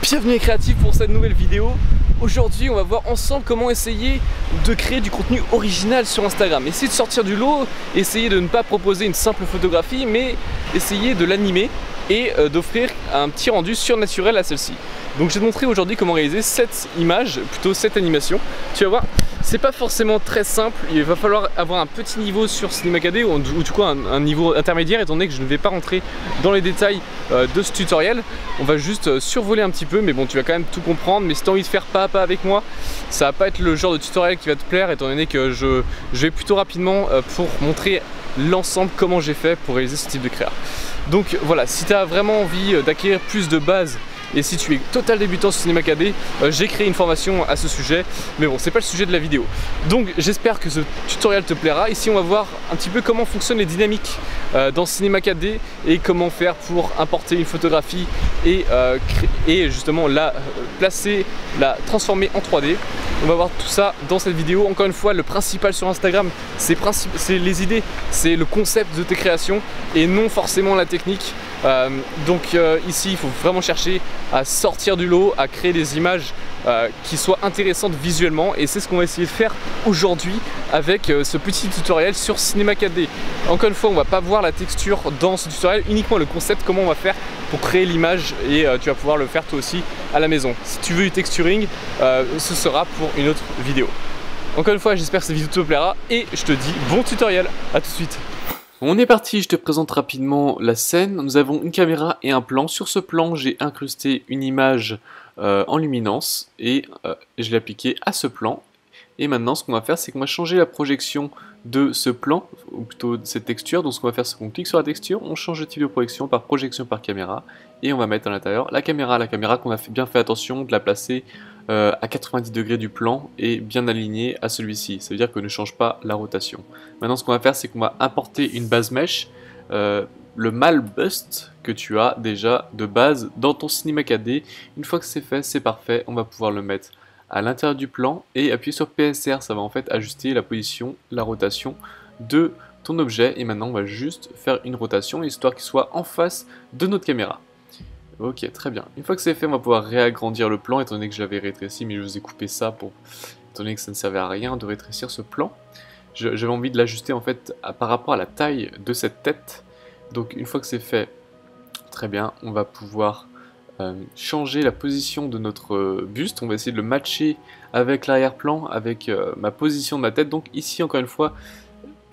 Bienvenue les créatifs pour cette nouvelle vidéo. Aujourd'hui on va voir ensemble comment essayer de créer du contenu original sur Instagram. Essayer de sortir du lot, essayer de ne pas proposer une simple photographie mais essayer de l'animer et d'offrir un petit rendu surnaturel à celle-ci. Donc je vais te montrer aujourd'hui comment réaliser cette image, plutôt cette animation. Tu vas voir, c'est pas forcément très simple, il va falloir avoir un petit niveau sur Cinema 4D ou du coup un niveau intermédiaire étant donné que je ne vais pas rentrer dans les détails de ce tutoriel. On va juste survoler un petit peu mais bon tu vas quand même tout comprendre, mais si tu as envie de faire pas à pas avec moi, ça va pas être le genre de tutoriel qui va te plaire étant donné que je vais plutôt rapidement pour montrer l'ensemble comment j'ai fait pour réaliser ce type de créa. Donc voilà, si tu as vraiment envie d'acquérir plus de bases et si tu es total débutant sur Cinema 4D, j'ai créé une formation à ce sujet, mais bon c'est pas le sujet de la vidéo. Donc j'espère que ce tutoriel te plaira. Ici on va voir un petit peu comment fonctionnent les dynamiques dans Cinema 4D et comment faire pour importer une photographie et justement la placer, la transformer en 3D. On va voir tout ça dans cette vidéo. Encore une fois, le principal sur Instagram, c'est les idées, c'est le concept de tes créations et non forcément la technique. Ici, il faut vraiment chercher à sortir du lot, à créer des images qui soient intéressantes visuellement et c'est ce qu'on va essayer de faire aujourd'hui avec ce petit tutoriel sur Cinema 4D. Encore une fois, on va pas voir la texture dans ce tutoriel, uniquement le concept, comment on va faire pour créer l'image et tu vas pouvoir le faire toi aussi à la maison. Si tu veux du texturing, ce sera pour une autre vidéo. Encore une fois, j'espère que cette vidéo te plaira et je te dis bon tutoriel, à tout de suite. On est parti, je te présente rapidement la scène. Nous avons une caméra et un plan. Sur ce plan, j'ai incrusté une image en luminance et je l'ai appliquée à ce plan. Et maintenant, ce qu'on va faire, c'est qu'on va changer la projection de ce plan, ou plutôt de cette texture. Donc ce qu'on va faire, c'est qu'on clique sur la texture, on change de type de projection par caméra, et on va mettre à l'intérieur la caméra qu'on a bien fait attention de la placer à 90 degrés du plan et bien alignée à celui-ci. Ça veut dire qu'on ne change pas la rotation. Maintenant, ce qu'on va faire, c'est qu'on va importer une base mesh, le Mal Bust que tu as déjà de base dans ton Cinema 4D. Une fois que c'est fait, c'est parfait, on va pouvoir le mettre à l'intérieur du plan et appuyer sur PSR, ça va en fait ajuster la position, la rotation de ton objet. Et maintenant on va juste faire une rotation histoire qu'il soit en face de notre caméra. Ok, très bien. Une fois que c'est fait, on va pouvoir réagrandir le plan étant donné que je l'avais rétréci, mais je vous ai coupé ça étant donné que ça ne servait à rien de rétrécir ce plan. J'avais envie de l'ajuster en fait par rapport à la taille de cette tête. Donc une fois que c'est fait, très bien, on va pouvoir changer la position de notre buste. On va essayer de le matcher avec l'arrière-plan, avec ma position de ma tête. Donc ici encore une fois,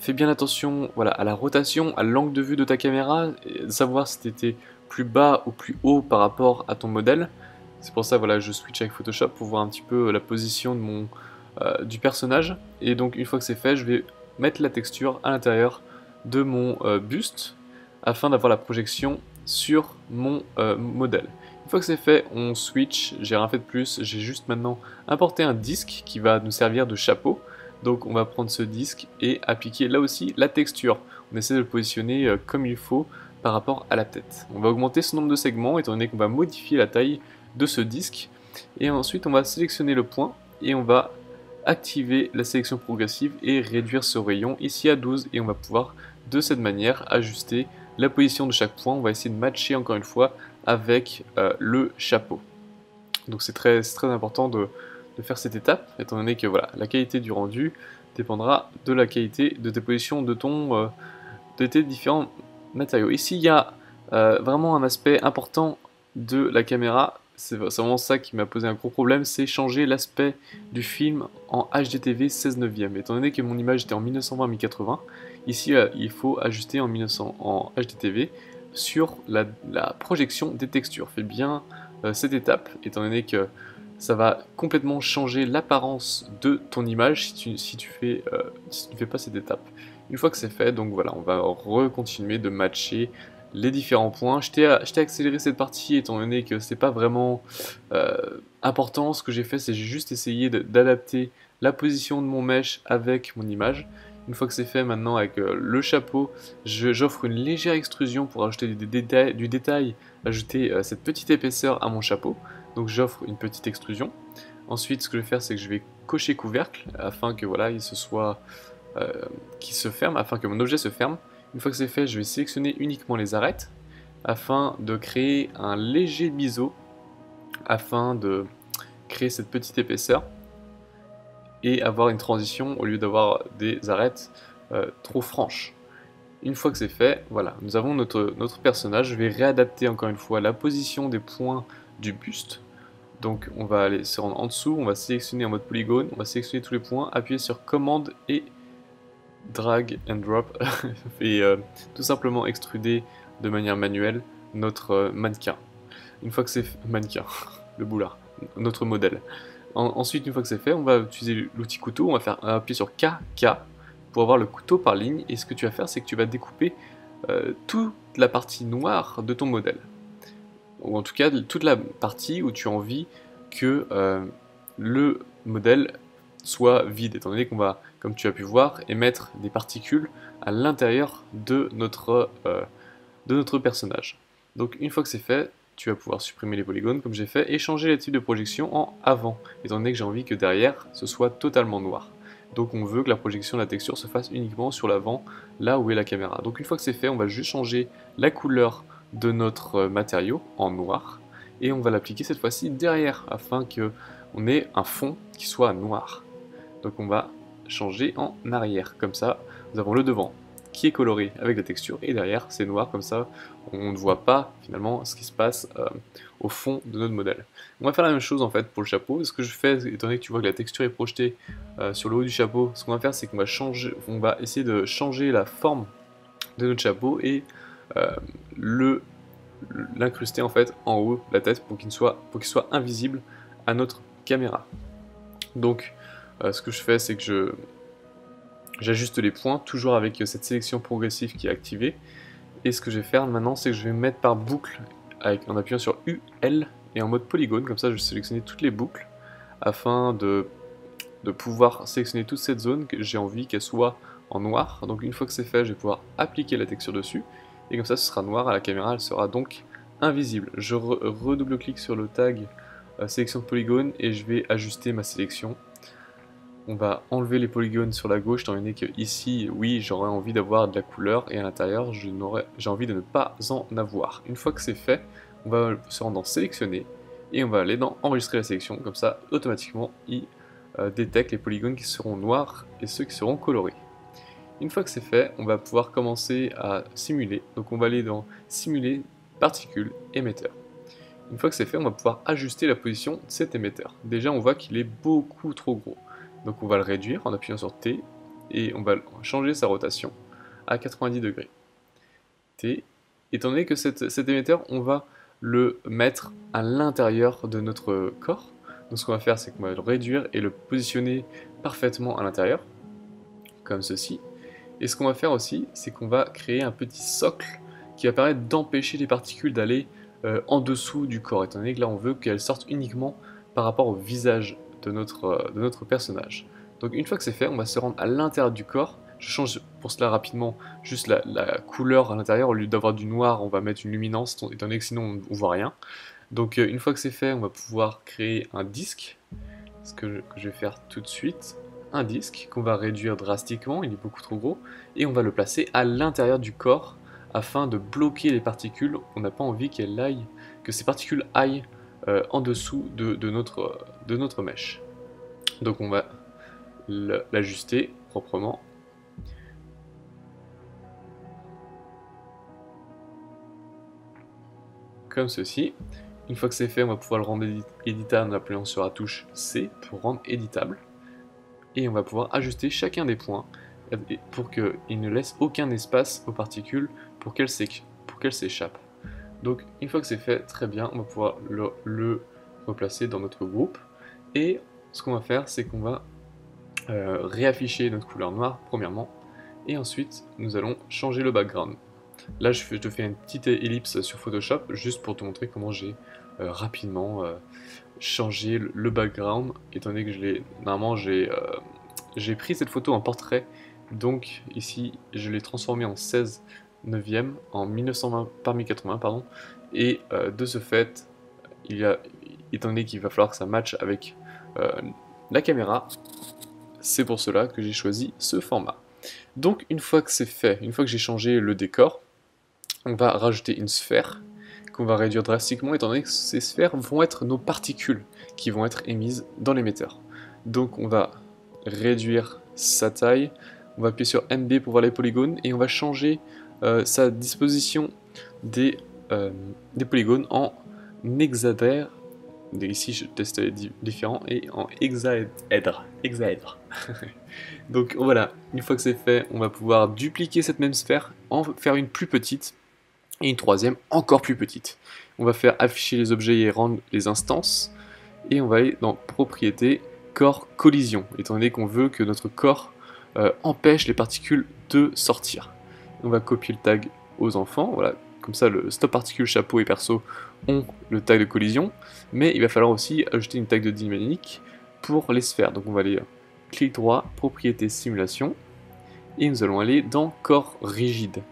fais bien attention voilà, à la rotation, à l'angle de vue de ta caméra, et savoir si tu étais plus bas ou plus haut par rapport à ton modèle. C'est pour ça voilà, je switch avec Photoshop pour voir un petit peu la position de du personnage. Et donc une fois que c'est fait, je vais mettre la texture à l'intérieur de mon buste afin d'avoir la projection sur mon modèle. Une fois que c'est fait, on switch, j'ai rien fait de plus, j'ai juste maintenant importé un disque qui va nous servir de chapeau. Donc on va prendre ce disque et appliquer là aussi la texture. On essaie de le positionner comme il faut par rapport à la tête. On va augmenter ce nombre de segments étant donné qu'on va modifier la taille de ce disque. Et ensuite on va sélectionner le point et on va activer la sélection progressive et réduire ce rayon ici à 12 et on va pouvoir de cette manière ajuster la position de chaque point. On va essayer de matcher encore une fois avec le chapeau. Donc c'est très important de faire cette étape, étant donné que voilà, la qualité du rendu dépendra de la qualité de tes positions de tes différents matériaux. Ici il y a vraiment un aspect important de la caméra, c'est vraiment ça qui m'a posé un gros problème, c'est changer l'aspect du film en HDTV 16 neuvième. Étant donné que mon image était en 1920-1080, ici il faut ajuster en HDTV sur la projection des textures. Fais bien cette étape, étant donné que ça va complètement changer l'apparence de ton image si tu ne fais pas cette étape. Une fois que c'est fait, donc voilà, on va recontinuer de matcher les différents points. Je t'ai accéléré cette partie étant donné que c'est pas vraiment important. Ce que j'ai fait, c'est j'ai juste essayé d'adapter la position de mon mesh avec mon image. Une fois que c'est fait, maintenant avec le chapeau, j'offre une légère extrusion pour ajouter du détail, ajouter cette petite épaisseur à mon chapeau. Donc j'offre une petite extrusion. Ensuite, ce que je vais faire, c'est que je vais cocher couvercle afin que voilà, qu'il se ferme, afin que mon objet se ferme. Une fois que c'est fait, je vais sélectionner uniquement les arêtes afin de créer un léger biseau afin de créer cette petite épaisseur et avoir une transition au lieu d'avoir des arêtes trop franches. Une fois que c'est fait, voilà, nous avons notre personnage. Je vais réadapter encore une fois la position des points du buste. Donc on va aller se rendre en dessous, on va sélectionner en mode polygone, on va sélectionner tous les points, appuyer sur commande et drag and drop et tout simplement extruder de manière manuelle notre mannequin. Une fois que c'est mannequin, le boulard, notre modèle. Ensuite, une fois que c'est fait, on va utiliser l'outil couteau, on va appuyer sur KK pour avoir le couteau par ligne, et ce que tu vas faire, c'est que tu vas découper toute la partie noire de ton modèle. Ou en tout cas, toute la partie où tu as envie que le modèle soit vide, étant donné qu'on va, comme tu as pu voir, émettre des particules à l'intérieur de notre personnage. Donc une fois que c'est fait, tu vas pouvoir supprimer les polygones comme j'ai fait et changer les types de projection en avant, étant donné que j'ai envie que derrière ce soit totalement noir. Donc on veut que la projection de la texture se fasse uniquement sur l'avant, là où est la caméra. Donc une fois que c'est fait, on va juste changer la couleur de notre matériau en noir et on va l'appliquer cette fois-ci derrière afin qu'on ait un fond qui soit noir. Donc on va changer en arrière, comme ça nous avons le devant qui est coloré avec la texture et derrière c'est noir, comme ça on ne voit pas finalement ce qui se passe au fond de notre modèle. On va faire la même chose en fait pour le chapeau. Ce que je fais, étant donné que tu vois que la texture est projetée sur le haut du chapeau, ce qu'on va faire c'est qu'on va essayer de changer la forme de notre chapeau et l'incruster en fait en haut de la tête pour qu'il soit invisible à notre caméra. Donc ce que je fais c'est que j'ajuste les points, toujours avec cette sélection progressive qui est activée. Et ce que je vais faire maintenant, c'est que je vais mettre par boucle en appuyant sur UL et en mode polygone. Comme ça, je vais sélectionner toutes les boucles afin de pouvoir sélectionner toute cette zone que j'ai envie qu'elle soit en noir. Donc une fois que c'est fait, je vais pouvoir appliquer la texture dessus. Et comme ça, ce sera noir à la caméra, elle sera donc invisible. Je redouble-clique sur le tag sélection de polygone et je vais ajuster ma sélection. On va enlever les polygones sur la gauche, étant donné que ici, oui, j'aurais envie d'avoir de la couleur, et à l'intérieur, j'ai envie de ne pas en avoir. Une fois que c'est fait, on va se rendre dans sélectionner, et on va aller dans enregistrer la sélection, comme ça, automatiquement, il détecte les polygones qui seront noirs et ceux qui seront colorés. Une fois que c'est fait, on va pouvoir commencer à simuler, donc on va aller dans simuler particules émetteur. Une fois que c'est fait, on va pouvoir ajuster la position de cet émetteur. Déjà, on voit qu'il est beaucoup trop gros. Donc on va le réduire en appuyant sur T et on va changer sa rotation à 90 degrés. T, étant donné que cet émetteur, on va le mettre à l'intérieur de notre corps. Donc ce qu'on va faire, c'est qu'on va le réduire et le positionner parfaitement à l'intérieur, comme ceci. Et ce qu'on va faire aussi, c'est qu'on va créer un petit socle qui va permettre d'empêcher les particules d'aller en dessous du corps, étant donné que là on veut qu'elles sortent uniquement par rapport au visage de notre personnage. Donc une fois que c'est fait, on va se rendre à l'intérieur du corps. Je change pour cela rapidement juste la couleur à l'intérieur. Au lieu d'avoir du noir, on va mettre une luminance, étant donné que sinon on ne voit rien. Donc une fois que c'est fait, on va pouvoir créer un disque, ce que je vais faire tout de suite. Un disque qu'on va réduire drastiquement, il est beaucoup trop gros, et on va le placer à l'intérieur du corps afin de bloquer les particules. On n'a pas envie que ces particules aillent en dessous de notre mèche. Donc on va l'ajuster proprement. Comme ceci. Une fois que c'est fait, on va pouvoir le rendre éditable en appuyant sur la touche C pour rendre éditable. Et on va pouvoir ajuster chacun des points pour qu'il ne laisse aucun espace aux particules pour qu'elles s'échappent. Donc une fois que c'est fait, très bien, on va pouvoir le replacer dans notre groupe. Et ce qu'on va faire, c'est qu'on va réafficher notre couleur noire premièrement, et ensuite nous allons changer le background. Là je te fais une petite ellipse sur Photoshop juste pour te montrer comment j'ai rapidement changé le background, étant donné que normalement j'ai pris cette photo en portrait, donc ici je l'ai transformé en 16/9 en 1920 par 1080 pardon, et de ce fait étant donné qu'il va falloir que ça matche avec la caméra, c'est pour cela que j'ai choisi ce format. Donc une fois que c'est fait, une fois que j'ai changé le décor, on va rajouter une sphère qu'on va réduire drastiquement étant donné que ces sphères vont être nos particules qui vont être émises dans l'émetteur. Donc on va réduire sa taille, on va appuyer sur NB pour voir les polygones et on va changer sa disposition des polygones en hexaèdre. Ici je teste les différents et en hexaèdre. Donc voilà, une fois que c'est fait, on va pouvoir dupliquer cette même sphère, en faire une plus petite et une troisième encore plus petite. On va faire afficher les objets et rendre les instances et on va aller dans propriétés corps collision, étant donné qu'on veut que notre corps empêche les particules de sortir. On va copier le tag aux enfants, voilà, comme ça le stop particule chapeau et perso ont le tag de collision, mais il va falloir aussi ajouter une tag de dynamique pour les sphères. Donc on va aller clic droit, propriété simulation, et nous allons aller dans corps rigide.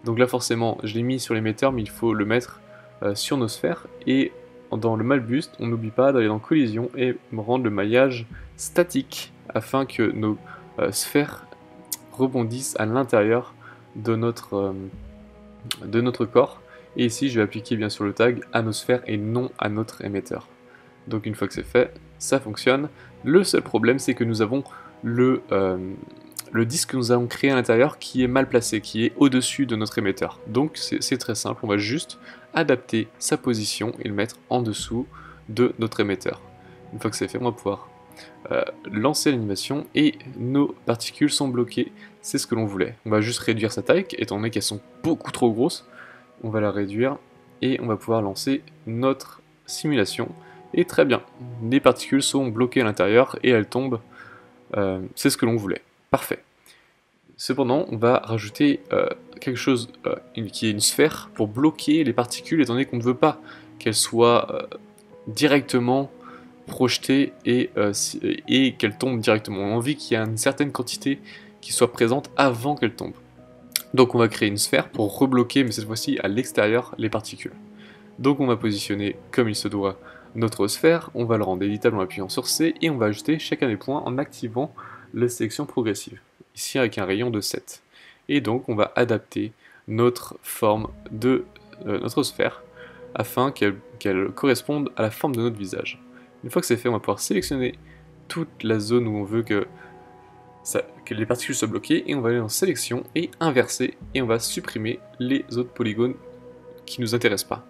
Donc là forcément je l'ai mis sur l'émetteur, mais il faut le mettre sur nos sphères, et dans le malboost, on n'oublie pas d'aller dans collision et rendre le maillage statique, afin que nos sphères rebondissent à l'intérieur de notre corps. Et ici je vais appliquer bien sûr le tag à nos sphères et non à notre émetteur. Donc une fois que c'est fait, ça fonctionne. Le seul problème c'est que nous avons le disque que nous avons créé à l'intérieur qui est mal placé, qui est au-dessus de notre émetteur. Donc c'est très simple, on va juste adapter sa position et le mettre en dessous de notre émetteur. Une fois que c'est fait, on va pouvoir lancer l'animation et nos particules sont bloquées, c'est ce que l'on voulait. On va juste réduire sa taille, étant donné qu'elles sont beaucoup trop grosses. On va la réduire et on va pouvoir lancer notre simulation. Et très bien, les particules sont bloquées à l'intérieur et elles tombent, c'est ce que l'on voulait. Parfait. Cependant, on va rajouter quelque chose qui est une sphère pour bloquer les particules, étant donné qu'on ne veut pas qu'elles soient directement projetées et qu'elles tombent directement. On a envie qu'il y ait une certaine quantité qui soit présente avant qu'elles tombent. Donc on va créer une sphère pour rebloquer, mais cette fois-ci à l'extérieur, les particules. Donc on va positionner comme il se doit notre sphère, on va le rendre éditable en appuyant sur C, et on va ajouter chacun des points en activant la sélection progressive, ici avec un rayon de 7. Et donc on va adapter notre forme de notre sphère, afin qu'elle corresponde à la forme de notre visage. Une fois que c'est fait, on va pouvoir sélectionner toute la zone où on veut que les particules soient bloquées, et on va aller en sélection et inverser, et on va supprimer les autres polygones qui ne nous intéressent pas.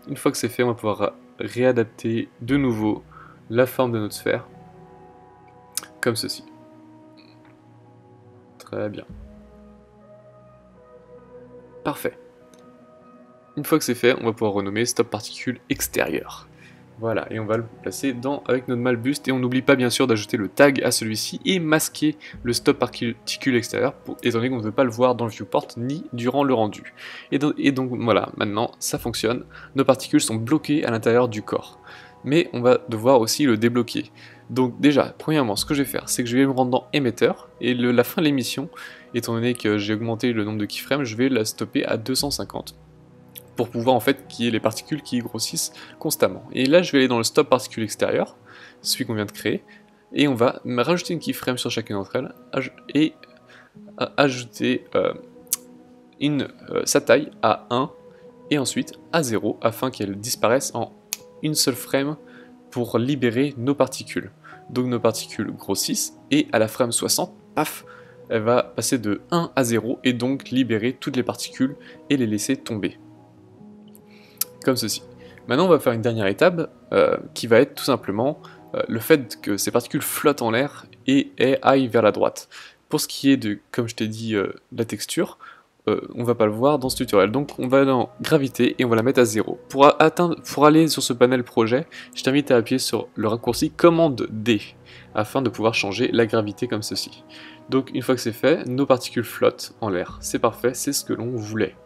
Une fois que c'est fait, on va pouvoir réadapter de nouveau la forme de notre sphère, comme ceci. Très bien. Parfait. Une fois que c'est fait, on va pouvoir renommer stop particule extérieur. Voilà, et on va le placer avec notre malboost, et on n'oublie pas bien sûr d'ajouter le tag à celui-ci et masquer le stop particule extérieur, étant donné qu'on ne veut pas le voir dans le viewport ni durant le rendu. Et donc voilà, maintenant ça fonctionne, nos particules sont bloquées à l'intérieur du corps. Mais on va devoir aussi le débloquer. Donc déjà, premièrement, ce que je vais faire, c'est que je vais me rendre dans émetteur, et la fin de l'émission, étant donné que j'ai augmenté le nombre de keyframes, je vais la stopper à 250. Pour pouvoir en fait qu'il y ait les particules qui grossissent constamment. Et là je vais aller dans le stop particule extérieur, celui qu'on vient de créer, et on va rajouter une keyframe sur chacune d'entre elles, et ajouter sa taille à 1, et ensuite à 0, afin qu'elle disparaisse en une seule frame pour libérer nos particules. Donc nos particules grossissent, et à la frame 60, paf, elle va passer de 1 à 0, et donc libérer toutes les particules et les laisser tomber. Comme ceci. Maintenant on va faire une dernière étape qui va être tout simplement le fait que ces particules flottent en l'air et aillent vers la droite. Pour ce qui est de, comme je t'ai dit, la texture, on va pas le voir dans ce tutoriel. Donc on va dans gravité et on va la mettre à 0. Pour aller sur ce panel projet, je t'invite à appuyer sur le raccourci commande D afin de pouvoir changer la gravité comme ceci. Donc une fois que c'est fait, nos particules flottent en l'air. C'est parfait, c'est ce que l'on voulait.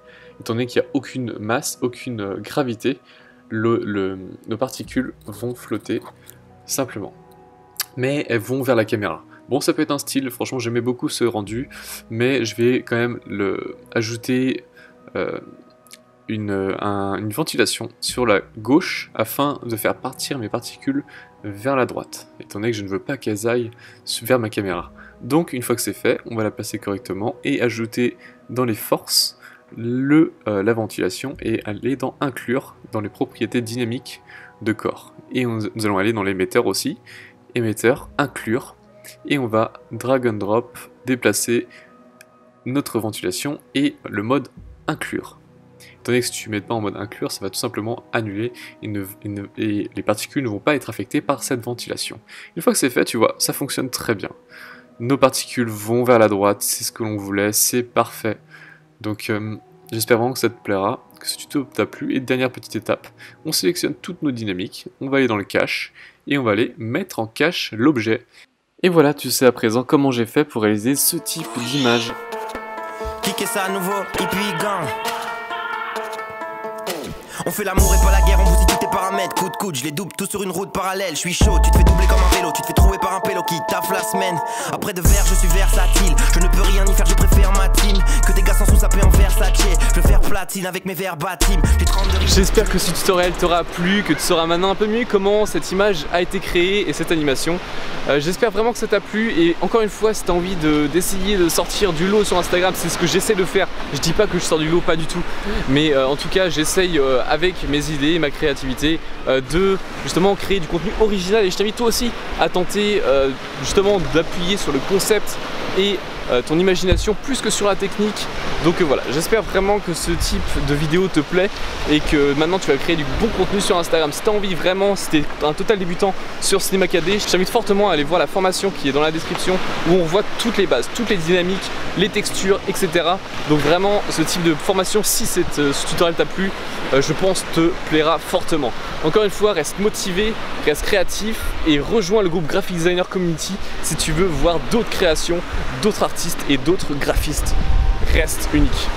Étant donné qu'il n'y a aucune masse, aucune gravité, nos particules vont flotter simplement. Mais elles vont vers la caméra. Bon, ça peut être un style, franchement j'aimais beaucoup ce rendu, mais je vais quand même ajouter une ventilation sur la gauche afin de faire partir mes particules vers la droite, étant donné que je ne veux pas qu'elles aillent vers ma caméra. Donc une fois que c'est fait, on va la placer correctement et ajouter dans les forces la ventilation et aller dans inclure dans les propriétés dynamiques de corps. Et nous allons aller dans l'émetteur aussi, émetteur, inclure, et on va drag and drop, déplacer notre ventilation et le mode inclure. Étant donné que si tu ne mets pas en mode inclure, ça va tout simplement annuler et les particules ne vont pas être affectées par cette ventilation. Une fois que c'est fait, tu vois, ça fonctionne très bien. Nos particules vont vers la droite, c'est ce que l'on voulait, c'est parfait. Donc j'espère vraiment que ça te plaira, que ce tuto t'a plu. Et dernière petite étape, on sélectionne toutes nos dynamiques, on va aller dans le cache et on va aller mettre en cache l'objet. Et voilà, tu sais à présent comment j'ai fait pour réaliser ce type d'image. Kicker ça à nouveau, et puis gang. On fait l'amour et pas la guerre, on bousille tous tes paramètres. Coup de coude, je les double tous sur une route parallèle. Je suis chaud, tu te fais doubler comme un vélo. Tu te fais trouver par un pélo qui taffe la semaine. Après de verre, je suis versatile. Je ne peux rien y faire, je préfère ma team. Que tes gars sans sous-sapés en Versace. Je veux faire platine avec mes verbatim. J'espère que ce tutoriel t'aura plu, que tu sauras maintenant un peu mieux comment cette image a été créée et cette animation. J'espère vraiment que ça t'a plu et encore une fois, si t'as envie d'essayer de sortir du lot sur Instagram, c'est ce que j'essaie de faire. Je dis pas que je sors du lot, pas du tout, mais en tout cas j'essaye avec mes idées et ma créativité de justement créer du contenu original, et je t'invite toi aussi à tenter justement d'appuyer sur le concept et ton imagination plus que sur la technique. Donc voilà, j'espère vraiment que ce type de vidéo te plaît et que maintenant tu vas créer du bon contenu sur Instagram. Si tu as envie vraiment, si tu es un total débutant sur Cinema 4D, je t'invite fortement à aller voir la formation qui est dans la description où on voit toutes les bases, toutes les dynamiques, les textures, etc. Donc vraiment, ce type de formation, si ce tutoriel t'a plu, je pense te plaira fortement. Encore une fois, reste motivé, reste créatif et rejoins le groupe Graphic Designer Community si tu veux voir d'autres créations, d'autres artistes et d'autres graphistes. Reste unique.